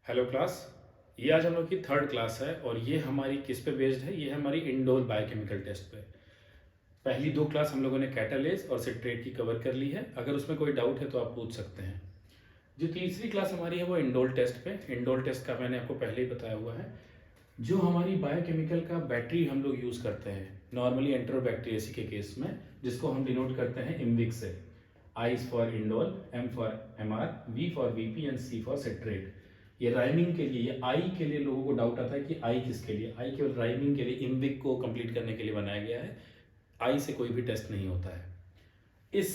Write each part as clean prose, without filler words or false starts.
Hello class. ये आज हम लोग की थर्ड क्लास है और ये हमारी किस पे बेस्ड है? ये हमारी इंडोल बायोकेमिकल टेस्ट पे। पहली दो क्लास हम लोगों ने कैटालेस और सिट्रेट की कवर कर ली है। अगर उसमें कोई डाउट है तो आप पूछ सकते हैं। जो तीसरी क्लास हमारी है वो इंडोल टेस्ट पे। इंडोल टेस्ट का मैंने आपको पहले ही बताया हुआ है। जो हमारी बायोकेमिकल का बैटरी हम लोग यूज़ करते हैं नॉर्मली एंटरोबैक्टीरियसी के केस में, जिसको हम डिनोट करते हैं इम्विक से। I is for indole, M for MR, V for VP and C for citrate. ये राइमिंग के लिए, ये आई के लिए लोगों को डाउट आता है कि आई किसके लिए। आई केवल राइमिंग के लिए, इम्विक को कंप्लीट करने के लिए बनाया गया है। आई से कोई भी टेस्ट नहीं होता है। इस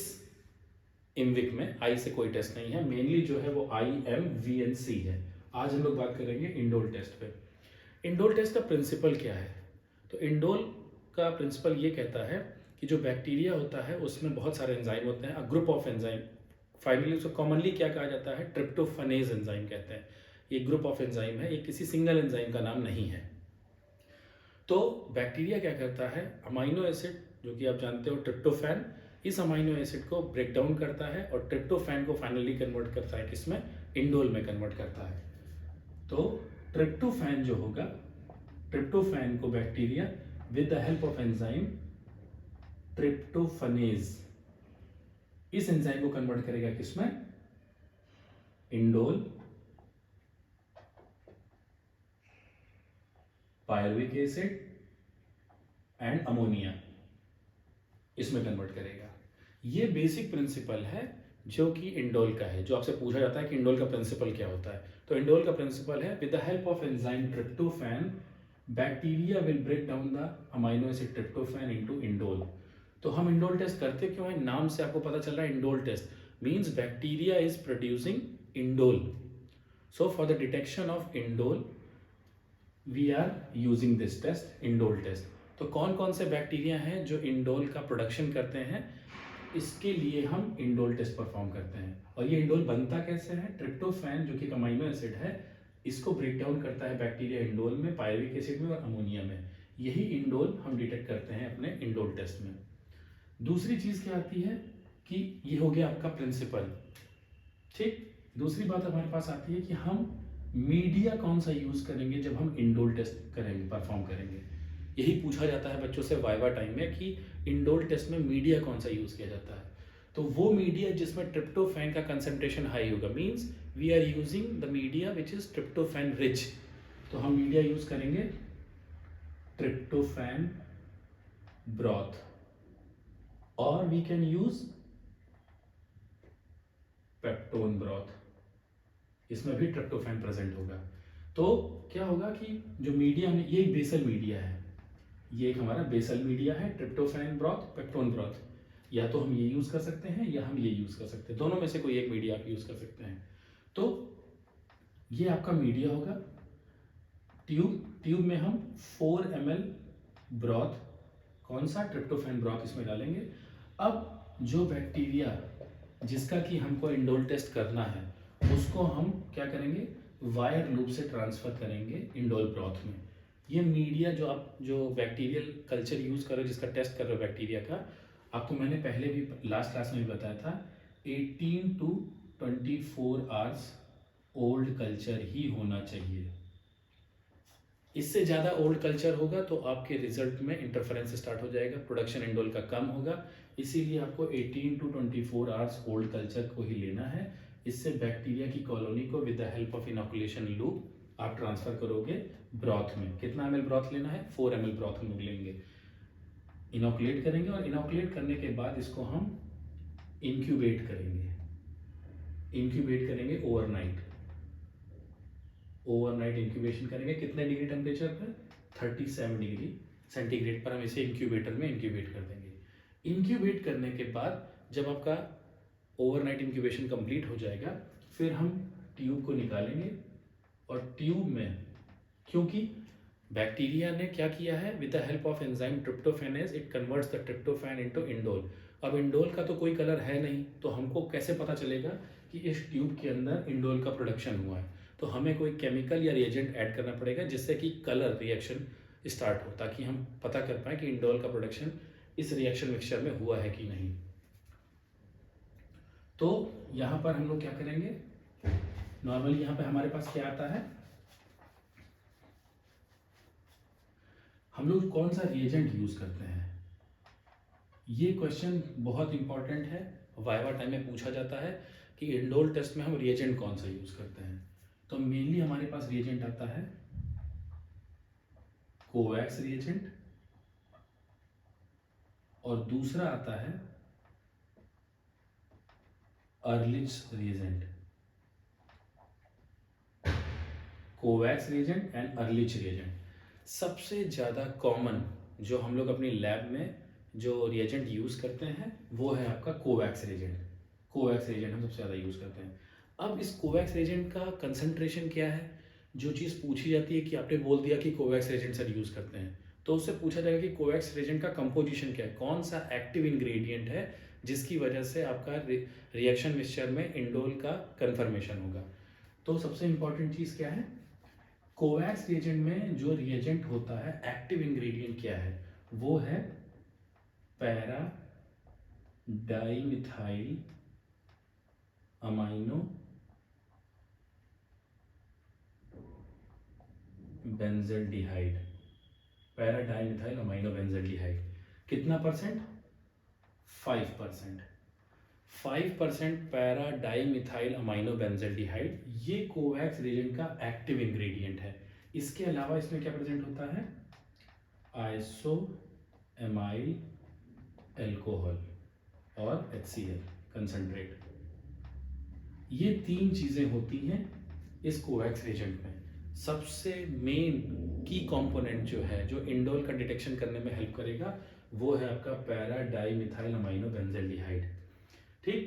इम्विक में आई से कोई टेस्ट नहीं है। मेनली जो है वो आई, एम, वी एंड सी है। आज हम लोग बात करेंगे इंडोल टेस्ट पे। इंडोल टेस्ट का प्रिंसिपल क्या है? तो इंडोल का प्रिंसिपल ये कहता है कि जो बैक्टीरिया होता है उसमें बहुत सारे एंजाइम होते हैं, a group of enzyme. Finally उसको कॉमनली क्या कहा जाता है? ट्रिप्टोफनेज एंजाइम कहते हैं। ये ग्रुप ऑफ एंजाइम है, ये किसी सिंगल एंजाइम का नाम नहीं है। तो बैक्टीरिया क्या करता है? अमाइनो एसिड, जो कि आप जानते हो ट्रिप्टोफैन, इस अमाइनो एसिड को ब्रेक डाउन करता है और ट्रिप्टोफैन को फाइनली कन्वर्ट करता है किसमें? इंडोल में कन्वर्ट करता है। तो ट्रिप्टोफैन जो होगा, ट्रिप्टोफैन को bacteria with the help of enzyme tryptophanase, इस एंजाइम को कन्वर्ट करेगा किसमें? Indole, pyruvic acid and ammonia, इसमें कन्वर्ट करेगा। ये बेसिक प्रिंसिपल है जो कि इंडोल का है। जो आपसे पूछा जाता है कि इंडोल का प्रिंसिपल क्या होता है, तो इंडोल का प्रिंसिपल है with the help of enzyme tryptophan bacteria will break down the amino acid tryptophan into indole. तो हम इंडोल टेस्ट करते क्यों हैं? नाम से आपको पता चल रहा है indole test means bacteria is producing indole. So for the detection of indole we are using this test, indole test. तो कौन कौन से बैक्टीरिया हैं जो इंडोल का प्रोडक्शन करते हैं, इसके लिए हम इंडोल टेस्ट परफॉर्म करते हैं। और ये इंडोल बनता कैसे है? ट्रिप्टोफैन जो कि एक अमाइनो एसिड है, इसको ब्रेक डाउन करता है बैक्टीरिया इंडोल में, पायरुविक एसिड में और अमोनिया में। यही इंडोल हम डिटेक्ट करते हैं अपने इंडोल टेस्ट में। दूसरी चीज क्या आती है कि ये हो गया आपका प्रिंसिपल, ठीक। दूसरी बात हमारे पास आती है कि हम मीडिया कौन सा यूज करेंगे जब हम इंडोल टेस्ट करेंगे, परफॉर्म करेंगे। यही पूछा जाता है बच्चों से वाइवा टाइम में कि इंडोल टेस्ट में मीडिया कौन सा यूज किया जाता है। तो वो मीडिया जिसमें ट्रिप्टोफैन का कंसंट्रेशन हाई होगा, means we are using the media which is tryptophan rich. तो हम मीडिया यूज करेंगे ट्रिप्टोफैन ब्रॉथ, और we can use peptone broth, इसमें भी ट्रिप्टोफैन प्रेजेंट होगा। तो क्या होगा कि जो मीडिया में, ये एक बेसल मीडिया है, ये एक हमारा बेसल मीडिया है, ट्रिप्टोफैन ब्रॉथ, पेप्टोन ब्रॉथ। या तो हम ये यूज कर सकते हैं या हम ये यूज कर सकते हैं, दोनों में से कोई एक मीडिया आप यूज कर सकते हैं। तो ये आपका मीडिया होगा। ट्यूब में हम 4 ml ब्रॉथ, कौन सा? ट्रिप्टोफैन ब्रॉथ, इसमें डालेंगे। अब जो बैक्टीरिया जिसका कि हमको इंडोल टेस्ट करना है, उसको हम क्या करेंगे? वायर लूप से ट्रांसफर करेंगे इंडोल ब्रॉथ में। ये मीडिया जो बैक्टीरियल कल्चर यूज कर रहे हो, जिसका टेस्ट कर रहे हो बैक्टीरिया का, आपको मैंने पहले भी लास्ट क्लास में भी बताया था, 18 to 24 आवर्स ओल्ड कल्चर ही होना चाहिए। इससे ज़्यादा ओल्ड कल्चर होगा तो आपके रिजल्ट में इंटरफेरेंस स्टार्ट हो जाएगा, प्रोडक्शन इंडोल का कम होगा। इसीलिए आपको 18 to 24 आवर्स ओल्ड कल्चर को ही लेना है। इससे बैक्टीरिया की कॉलोनी को with the help of inoculation loop आप ट्रांसफर करोगे ब्रॉथ में। कितना ml ब्रॉथ लेना है? 4 ml ब्रॉथ हम लेंगे, इनोकुलेट करेंगे, और इनोकुलेट करने के बाद इसको हम इंक्यूबेट करेंगे। इंक्यूबेट करेंगे ओवरनाइट, ओवरनाइट इंक्यूबेशन करेंगे। कितने डिग्री टेम्परेचर पर? 37 डिग्री सेंटीग्रेड पर हम इसे इंक्यूबेटर में इंक्यूबेट कर देंगे। इंक्यूबेट करने के बाद जब आपका ओवरनाइट इंक्यूबेशन कंप्लीट हो जाएगा, फिर हम ट्यूब को निकालेंगे। और ट्यूब में, क्योंकि बैक्टीरिया ने क्या किया है, with the help of enzyme tryptophanase it converts the tryptophan into indole. अब इंडोल का तो कोई कलर है नहीं, तो हमको कैसे पता चलेगा कि इस ट्यूब के अंदर इंडोल का प्रोडक्शन हुआ है? तो हमें कोई केमिकल या रिएजेंट ऐड करना पड़ेगा जिससे कि कलर रिएक्शन स्टार्ट हो, ताकि हम पता कर पाए कि इंडोल का प्रोडक्शन इस रिएक्शन मिक्सचर में हुआ है कि नहीं। तो यहाँ पर हम लोग क्या करेंगे? नॉर्मली यहाँ पे हमारे पास क्या आता है, हम लोग कौन सा रिएजेंट यूज करते हैं। ये क्वेश्चन बहुत इंपॉर्टेंट है, वाइवा टाइम में पूछा जाता है कि इंडोर टेस्ट में हम रिएजेंट कौन सा यूज करते हैं। तो मेनली हमारे पास रिएजेंट आता है कोवैक्स रिएजेंट, और दूसरा आता है Ehrlich reagent. Kovacs reagent and Ehrlich reagent सबसे ज़्यादा कॉमन जो हम लोग अपनी लैब में जो रिएजेंट यूज़ करते हैं वो है आपका कोवैक्स रिएजेंट। कोवैक्स रिएजेंट हम सबसे ज़्यादा यूज़ करते हैं। अब इस कोवैक्स रिएजेंट का कंसंट्रेशन क्या है, जो चीज़ पूछी जाती है कि आपने बोल दिया कि कोवैक्स रिएजेंट सर यूज़ करते हैं, तो उससे पूछा जाएगा कि कोवैक्स रिएजेंट का कंपोजिशन क्या है, कौन सा एक्टिव इंग्रेडिएंट है जिसकी वजह से आपका रिएक्शन मिक्सचर में इंडोल का कन्फर्मेशन होगा। तो सबसे इंपॉर्टेंट चीज़ क्या है, कोवैक्स रिएजेंट में जो रिएजेंट होता है एक्टिव इंग्रेडिएंट क्या है, वो है para dimethyl amino benzaldehyde. Para dimethyl amino benzaldehyde कितना percent, 5%। 5% para dimethyl amino benzaldehyde ये कोवैक्स रिएजेंट का एक्टिव इंग्रेडिएंट है। इसके अलावा इसमें क्या प्रेजेंट होता है, आइसो एमाइल एल्कोहल और HCl कंसंट्रेट। ये 3 चीजें होती हैं इस कोवैक्स रिएजेंट में। सबसे मेन की कंपोनेंट जो है जो इंडोल का डिटेक्शन करने में हेल्प करेगा वो है आपका पैरा डाइमिथाइल अमाइनो बेंजल्डिहाइड। ठीक,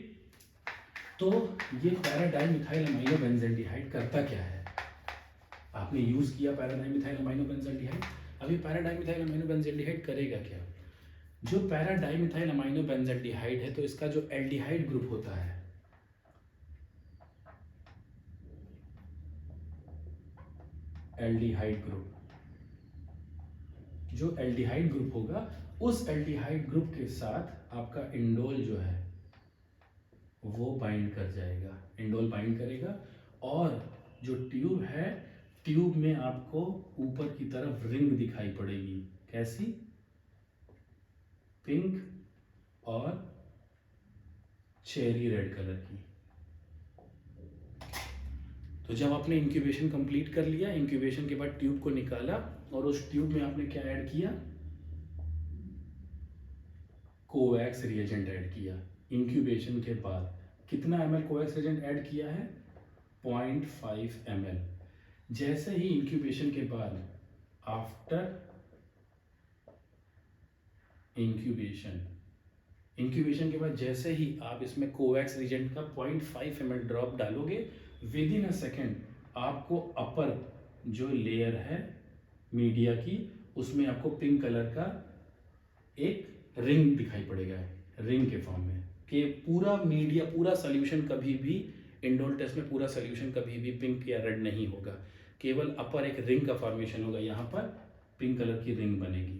तो ये पैरा डाइमिथाइल अमाइनो बेंजल्डिहाइड करता क्या है, आपने यूज किया पैरा डाइमिथाइल अमाइनो बेंजल्डिहाइड, अभी पैरा डाइमिथाइल अमाइनो बेंजल्डिहाइड करेगा क्या। जो पैरा डाइमिथाइल अमाइनो बेंजल्डिहाइड है तो इसका जो एल्डिहाइड ग्रुप होता है, एल्डिहाइड ग्रुप, जो एल्डिहाइड ग्रुप होगा उस एल्डिहाइड ग्रुप के साथ आपका इंडोल जो है वो बाइंड कर जाएगा, इंडोल बाइंड करेगा। और जो ट्यूब है, ट्यूब में आपको ऊपर की तरफ रिंग दिखाई पड़ेगी, कैसी, पिंक और चेरी रेड कलर की। तो जब आपने इंक्यूबेशन कंप्लीट कर लिया, इंक्यूबेशन के बाद ट्यूब को निकाला और उस ट्यूब में आपने क्या ऐड किया, कोवैक्स रिएजेंट ऐड किया। इंक्यूबेशन के बाद कितना ml कोवैक्स रिएजेंट ऐड किया है, 0.5 ml। जैसे ही इंक्यूबेशन के बाद, आफ्टर इंक्यूबेशन के बाद जैसे ही आप इसमें कोवैक्स रिएजेंट का 0.5 ml ड्रॉप डालोगे, विद इन अ सेकेंड आपको अपर जो लेयर है मीडिया की उसमें आपको पिंक कलर का एक रिंग दिखाई पड़ेगा, रिंग के फॉर्म में, कि पूरा मीडिया, पूरा सोल्यूशन कभी भी इंडोल टेस्ट में पूरा सोल्यूशन कभी भी पिंक या रेड नहीं होगा, केवल अपर एक रिंग का फॉर्मेशन होगा, यहाँ पर पिंक कलर की रिंग बनेगी।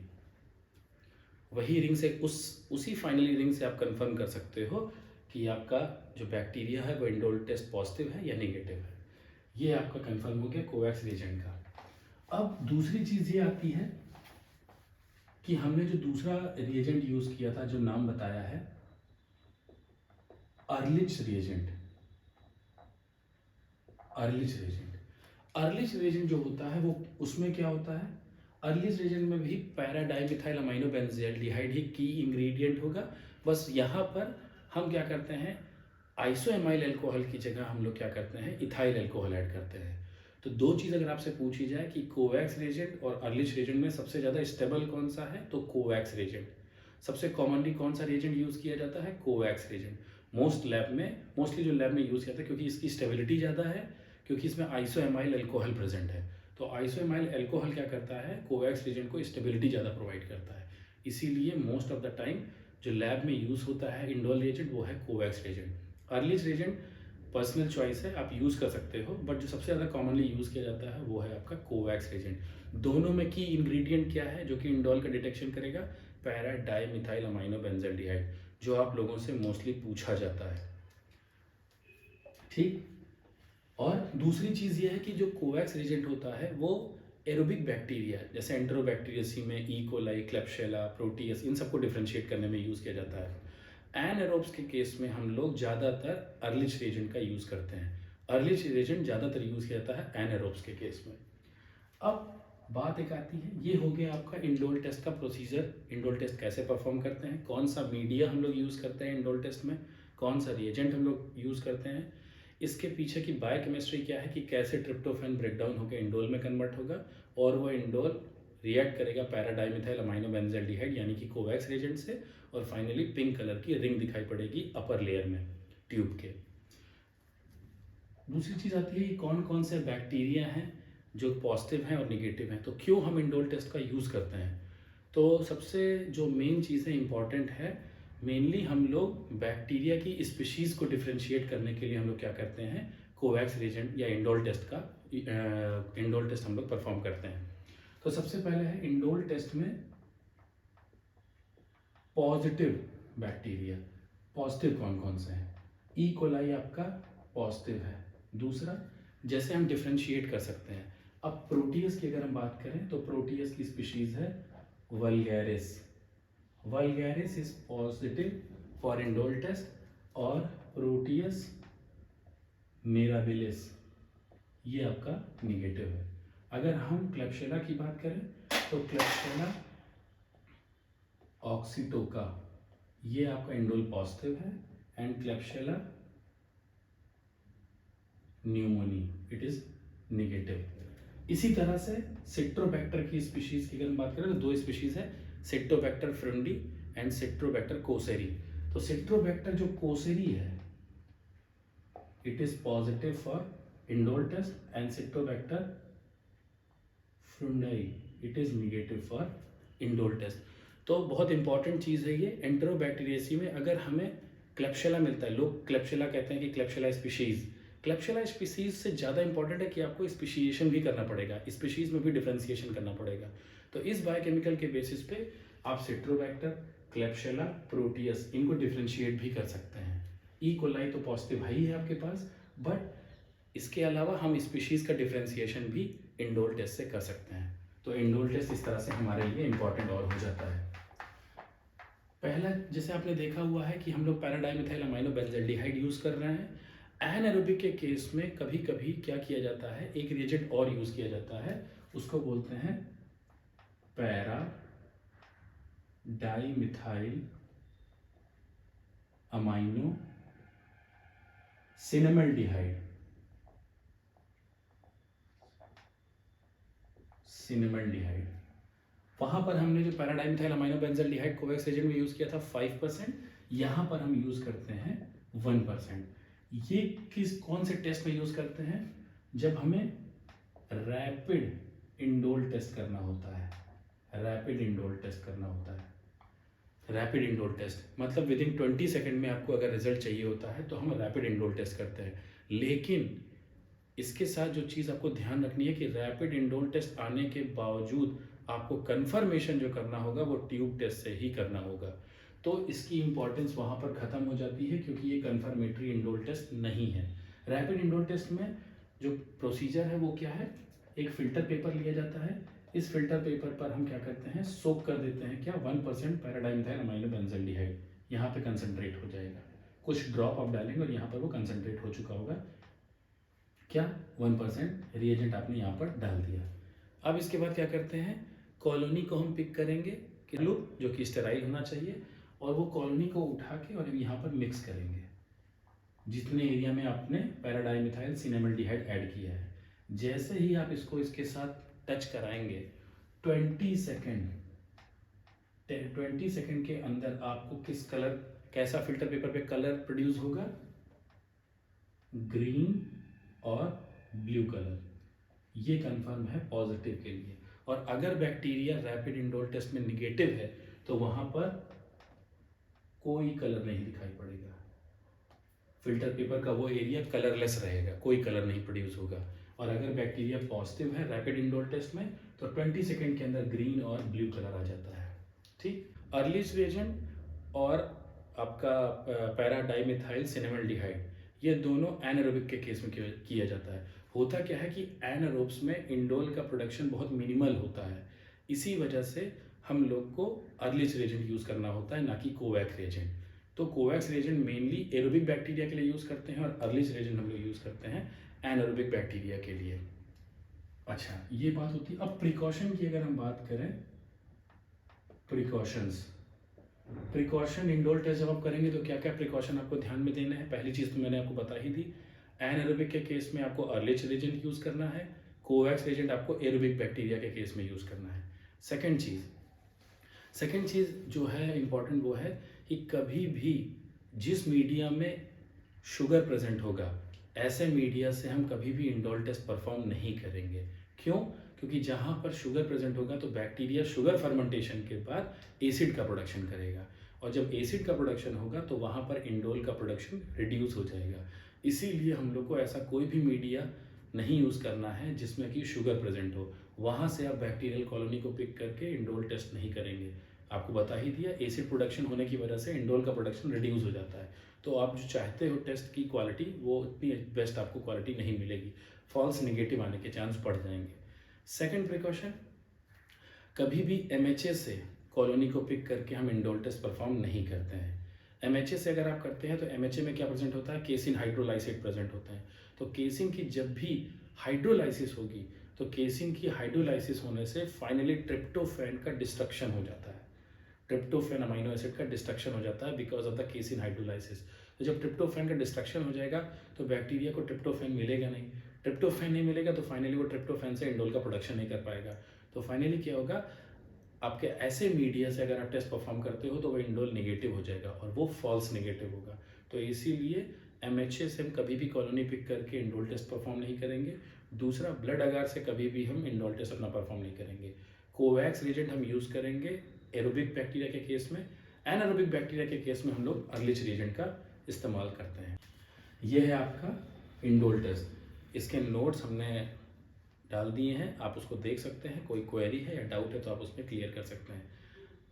वही रिंग से उसी फाइनली रिंग से आप कंफर्म कर सकते हो कि आपका जो बैक्टीरिया है वो इंडोल टेस्ट पॉजिटिव है या नेगेटिव है। ये आपका कंफर्म हो गया कोवैक्स रिएजेंट का। अब दूसरी चीज़ ये आती है कि हमने जो दूसरा रिएजेंट यूज किया था, जो नाम बताया है अर्लिच रिएजेंट। अर्लिच रिएजेंट जो होता है वो, उसमें क्या होता है, अर्लिच रिएजेंट में भी पैरा डाइमिथाइल अमाइनो बेंजल्डिहाइड ही की इंग्रेडिएंट होगा। बस यहाँ पर हम क्या करते हैं, आइसो एमाइल एल्कोहल की जगह हम लोग क्या करते हैं, इथाइल एल्कोहल ऐड करते हैं। तो 2 चीज़ अगर आपसे पूछी जाए कि कोवैक्स रिएजेंट और अर्लिच रिएजेंट में सबसे ज़्यादा स्टेबल कौन सा है, तो कोवैक्स रिएजेंट। सबसे कॉमनली कौन सा रिएजेंट यूज़ किया जाता है, कोवैक्स रिएजेंट। मोस्टली जो लैब में यूज़ किया जाता है क्योंकि इसकी स्टेबिलिटी ज़्यादा है, क्योंकि इसमें आइसो एमाइल एल्कोहल प्रेजेंट है। तो आइसो एमाइल एल्कोहल क्या करता है, कोवैक्स रिएजेंट को स्टेबिलिटी ज़्यादा प्रोवाइड करता है। इसीलिए मोस्ट ऑफ द टाइम जो लैब में यूज़ होता है इंडोल रिएजेंट वो है Kovacs reagent. Ehrlich reagent personal choice है, आप यूज़ कर सकते हो, बट जो सबसे ज़्यादा कॉमनली यूज़ किया जाता है वो है आपका कोवैक्स रिएजेंट। दोनों में की इंग्रेडिएंट क्या है जो कि इंडोल का डिटेक्शन करेगा, पैरा डाइमिथाइल अमाइनो बेंजल्डिहाइड, जो आप लोगों से मोस्टली पूछा जाता है। ठीक, और दूसरी चीज़ ये है कि जो कोवैक्स रिएजेंट होता है वो एरोबिक बैक्टीरिया जैसे एंटेरोबैक्टीरियसी में ई कोलाई, क्लेप्शेला, प्रोटियस, इन सबको डिफ्रेंशिएट करने में यूज़ किया जाता है। एनएरोब्स के केस में हम लोग ज़्यादातर अर्लिच रिएजेंट का यूज़ करते हैं। अर्लिच रिएजेंट ज़्यादातर यूज़ किया जाता है एनएरोब्स के केस में। अब बात एक आती है, ये हो गया आपका इंडोल टेस्ट का प्रोसीजर। इंडोल टेस्ट कैसे परफॉर्म करते हैं, कौन सा मीडिया हम लोग यूज़ करते हैं इंडोल टेस्ट में, कौन सा रिएजेंट हम लोग यूज़ करते हैं, इसके पीछे की बायोकेमिस्ट्री क्या है कि कैसे ट्रिप्टोफैन ब्रेकडाउन होकर इंडोल में कन्वर्ट होगा और वो इंडोल रिएक्ट करेगा पैराडाइमिथाइल अमाइनो बेंजल्डिहाइड यानी कि कोवैक्स रिएजेंट से, और फाइनली पिंक कलर की रिंग दिखाई पड़ेगी अपर लेयर में ट्यूब के। दूसरी चीज़ आती है कि कौन कौन से बैक्टीरिया हैं जो पॉजिटिव हैं और निगेटिव हैं, तो क्यों हम इंडोल टेस्ट का यूज़ करते हैं। तो सबसे जो मेन चीज़ें इंपॉर्टेंट है, मेनली हम लोग बैक्टीरिया की स्पीशीज़ को डिफ्रेंशिएट करने के लिए हम लोग क्या करते हैं, कोवैक्स रिएजेंट या इंडोल टेस्ट का इंडोल टेस्ट हम लोग परफॉर्म करते हैं। तो सबसे पहले है इंडोल टेस्ट में पॉजिटिव बैक्टीरिया। पॉजिटिव कौन कौन से हैं, ई कोलाई आपका पॉजिटिव है। दूसरा, जैसे हम डिफ्रेंशिएट कर सकते हैं, अब प्रोटियस की अगर हम बात करें तो प्रोटियस की स्पीशीज है vulgaris. Vulgaris is positive for indole test, और प्रोटियस मिराबिलिस ये आपका निगेटिव है। अगर हम क्लेप्शेला की बात करें तो क्लेप्शेला ऑक्सीटोका ये आपका इंडोल पॉजिटिव है, and Klebsiella pneumoniae it is negative. इसी तरह से सिट्रोबैक्टर की स्पीशीज की अगर हम बात करें तो दो स्पीशीज है, सिट्रोबैक्टर फ्रुंडी एंड सिट्रोबैक्टर कोसेरी। तो सिट्रोबैक्टर जो कोसेरी है it is positive for indole test, and Citrobacter freundii it is negative for indole test. तो बहुत इंपॉर्टेंट चीज़ है ये एंटेरोबैक्टीरियसी में। अगर हमें क्लेप्शेला मिलता है, लोग क्लेप्शेला कहते हैं कि क्लेप्शेला स्पीशीज़, क्लेप्शेला स्पीशीज़ से ज़्यादा इंपॉर्टेंट है कि आपको स्पीशीएशन भी करना पड़ेगा, स्पीशीज़ में भी डिफ्रेंसिएशन करना पड़ेगा। तो इस बायोकेमिकल के बेसिस पे आप सिट्रोबैक्टर, क्लेप्शेला, प्रोटियस इनको डिफ्रेंशिएट भी कर सकते हैं। ई कोलाई तो पॉजिटिव है ही है आपके पास, बट इसके अलावा हम स्पीशीज़ का डिफ्रेंसिएशन भी इंडोल टेस्ट से कर सकते हैं। तो इंडोल टेस्ट इस तरह से हमारे लिए इंपॉर्टेंट और हो जाता है। पहला, जैसे आपने देखा हुआ है कि हम लोग पैराडाइमिथाइल अमाइनो बेंजल्डिहाइड यूज़ कर रहे हैं। एनारोबिक के केस में कभी कभी क्या किया जाता है, एक रिएजेंट और यूज़ किया जाता है, उसको बोलते हैं पैरा डाइमिथाइल अमाइनो सिनेमल्डिहाइड। सिनेमल्डिहाइड वहाँ पर हमने जो पैराडाइमिथाइल अमाइनो बेंजल्डिहाइड कोवैक्स एजेंट में यूज़ किया था 5%, यहाँ पर हम यूज़ करते हैं 1%। ये किस कौन से टेस्ट में यूज़ करते हैं, जब हमें रैपिड इंडोल टेस्ट करना होता है। रैपिड इंडोल टेस्ट करना होता है। रैपिड इंडोल टेस्ट मतलब विद इन 20 सेकेंड में आपको अगर रिजल्ट चाहिए होता है तो हम रैपिड इंडोल टेस्ट करते हैं। लेकिन इसके साथ जो चीज़ आपको ध्यान रखनी है कि रैपिड इंडोल टेस्ट आने के बावजूद आपको कंफर्मेशन जो करना होगा वो ट्यूब टेस्ट से ही करना होगा। तो इसकी इंपॉर्टेंस वहाँ पर ख़त्म हो जाती है क्योंकि ये कंफर्मेटरी इंडोल टेस्ट नहीं है। रैपिड इंडोल टेस्ट में जो प्रोसीजर है वो क्या है, एक फ़िल्टर पेपर लिया जाता है। इस फिल्टर पेपर पर हम क्या करते हैं, सोक कर देते हैं क्या 1% पैराडाइमिथाइल अमाइनो बेंजल्डिहाइड, यहाँ पे कंसनट्रेट हो जाएगा। कुछ ड्रॉप आप डालेंगे और यहाँ पर वो कंसनट्रेट हो चुका होगा, क्या 1% रिएजेंट आपने यहाँ पर डाल दिया। अब इसके बाद क्या करते हैं, कॉलोनी को हम पिक करेंगे लूप जो कि स्टेराइल होना चाहिए, और वो कॉलोनी को उठा के और यहाँ पर मिक्स करेंगे जितने एरिया में आपने पैराडाइमिथाइल सिनेमल्डिहाइड ऐड किया है। जैसे ही आप इसको इसके साथ टच कराएंगे 20 सेकेंड के अंदर आपको किस कलर, कैसा फिल्टर पेपर पे कलर प्रोड्यूस होगा, ग्रीन और ब्लू कलर। ये कंफर्म है पॉजिटिव के लिए। और अगर बैक्टीरिया रैपिड इंडोल टेस्ट में निगेटिव है तो वहां पर कोई कलर नहीं दिखाई पड़ेगा, फिल्टर पेपर का वो एरिया कलरलेस रहेगा, कोई कलर नहीं प्रोड्यूस होगा। और अगर बैक्टीरिया पॉजिटिव है रैपिड इंडोल टेस्ट में तो 20 सेकेंड के अंदर ग्रीन और ब्लू कलर आ जाता है। ठीक, अर्लीच रिएजेंट और आपका पैराडाइमिथाइल सिनेमल्डिहाइड ये दोनों एनारोबिक के केस में किया जाता है। होता क्या है कि एनारोब्स में इंडोल का प्रोडक्शन बहुत मिनिमल होता है, इसी वजह से हम लोग को अर्लिच रिएजेंट यूज़ करना होता है, ना कि कोवैक्स रिएजेंट। तो Covax reagent mainly aerobic bacteria के लिए यूज़ करते हैं और अर्लिच रिएजेंट हम लोग यूज़ करते हैं एनारोबिक बैक्टीरिया के लिए। अच्छा, ये बात होती है। अब प्रिकॉशन की अगर हम बात करें, प्रिकॉशन इंडोर टेस्ट जब आप करेंगे तो क्या क्या प्रिकॉशन आपको ध्यान में देना है। पहली चीज़ तो मैंने आपको बता ही दी, एनारोबिक के केस में आपको अर्लिच रिएजेंट यूज़ करना है, कोवैक्स रिएजेंट आपको एरोबिक बैक्टीरिया के केस में यूज़ करना है। सेकेंड चीज़ जो है इम्पॉर्टेंट वो है कि कभी भी जिस मीडिया में शुगर प्रेजेंट होगा, ऐसे मीडिया से हम कभी भी इंडोर टेस्ट परफॉर्म नहीं करेंगे। क्यों? क्योंकि जहाँ पर शुगर प्रेजेंट होगा तो बैक्टीरिया शुगर फर्मेंटेशन के बाद एसिड का प्रोडक्शन करेगा, और जब एसिड का प्रोडक्शन होगा तो वहाँ पर इंडोल का प्रोडक्शन रिड्यूस हो जाएगा। इसीलिए हम लोग को ऐसा कोई भी मीडिया नहीं यूज़ करना है जिसमें कि शुगर प्रेजेंट हो। वहाँ से आप बैक्टीरियल कॉलोनी को पिक करके इंडोल टेस्ट नहीं करेंगे। आपको बता ही दिया, एसिड प्रोडक्शन होने की वजह से इंडोल का प्रोडक्शन रिड्यूस हो जाता है। तो आप जो चाहते हो टेस्ट की क्वालिटी, वो उतनी बेस्ट आपको क्वालिटी नहीं मिलेगी, फॉल्स नेगेटिव आने के चांस बढ़ जाएंगे। सेकंड प्रिकॉशन, कभी भी एमएचए से कॉलोनी को पिक करके हम इंडोल टेस्ट परफॉर्म नहीं करते हैं। एमएचए से अगर आप करते हैं तो एमएचए में क्या प्रेजेंट होता है, केसिन हाइड्रोलाइसेट प्रेजेंट होता है। तो केसिन की जब भी हाइड्रोलाइसिस होगी तो केसिन की हाइड्रोलाइसिस होने से फाइनली ट्रिप्टोफैन का डिस्ट्रक्शन हो जाता है। ट्रिप्टोफैन अमीनो एसिड का डिस्ट्रक्शन हो जाता है because of the casein hydrolysis. तो जब ट्रिप्टोफैन का डिस्ट्रक्शन हो जाएगा तो बैक्टीरिया को ट्रिप्टोफैन मिलेगा नहीं, ट्रिप्टोफैन नहीं मिलेगा तो फाइनली वो ट्रिप्टोफैन से इंडोल का प्रोडक्शन नहीं कर पाएगा। तो फाइनली क्या होगा, आपके ऐसे मीडिया से अगर आप टेस्ट परफॉर्म करते हो तो वो इंडोल नेगेटिव हो जाएगा और वो फॉल्स नेगेटिव होगा। तो इसीलिए एमएचए से हम कभी भी कॉलोनी पिक करके इंडोल टेस्ट परफॉर्म नहीं करेंगे। दूसरा, ब्लड अगार से कभी भी हम इंडोल टेस्ट अपना परफॉर्म नहीं करेंगे। कोवैक्स रिएजेंट हम यूज़ करेंगे एरोबिक बैक्टीरिया के केस में, एनारोबिक बैक्टीरिया के केस में हम लोग अर्लिच रिएजेंट का इस्तेमाल करते हैं। ये है आपका इंडोल टेस्ट, इसके नोट्स हमने डाल दिए हैं, आप उसको देख सकते हैं। कोई क्वेरी है या डाउट है तो आप उसमें क्लियर कर सकते हैं।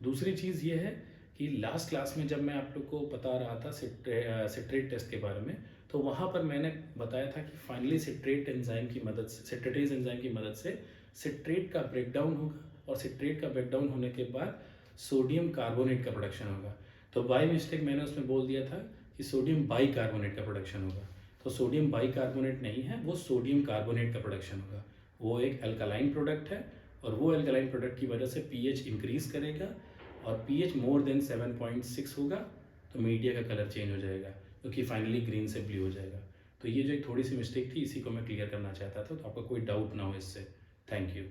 दूसरी चीज़ ये है कि लास्ट क्लास में जब मैं आप लोग को बता रहा था सिट्रेट टेस्ट के बारे में, तो वहाँ पर मैंने बताया था कि फाइनली सिट्रेट एंजाइम की मदद से, सिट्रेटेज एंजाइम की मदद से सिट्रेट का ब्रेकडाउन होगा, और सिट्रेट का ब्रेकडाउन होने के बाद सोडियम कार्बोनेट का प्रोडक्शन होगा। तो बाय मिस्टेक मैंने उसमें बोल दिया था कि सोडियम बाई कार्बोनेट का प्रोडक्शन होगा। तो सोडियम बाई कार्बोनेट नहीं है, वो सोडियम कार्बोनेट का प्रोडक्शन होगा। वो एक अल्कलाइन प्रोडक्ट है, और वो अल्कलाइन प्रोडक्ट की वजह से पीएच इंक्रीज करेगा, और पीएच मोर देन 7.6 होगा तो मीडिया का कलर चेंज हो जाएगा, क्योंकि फाइनली ग्रीन से ब्लू हो जाएगा। तो ये जो एक थोड़ी सी मिस्टेक थी, इसी को मैं क्लियर करना चाहता था, तो आपका कोई डाउट ना हो इससे। Thank you.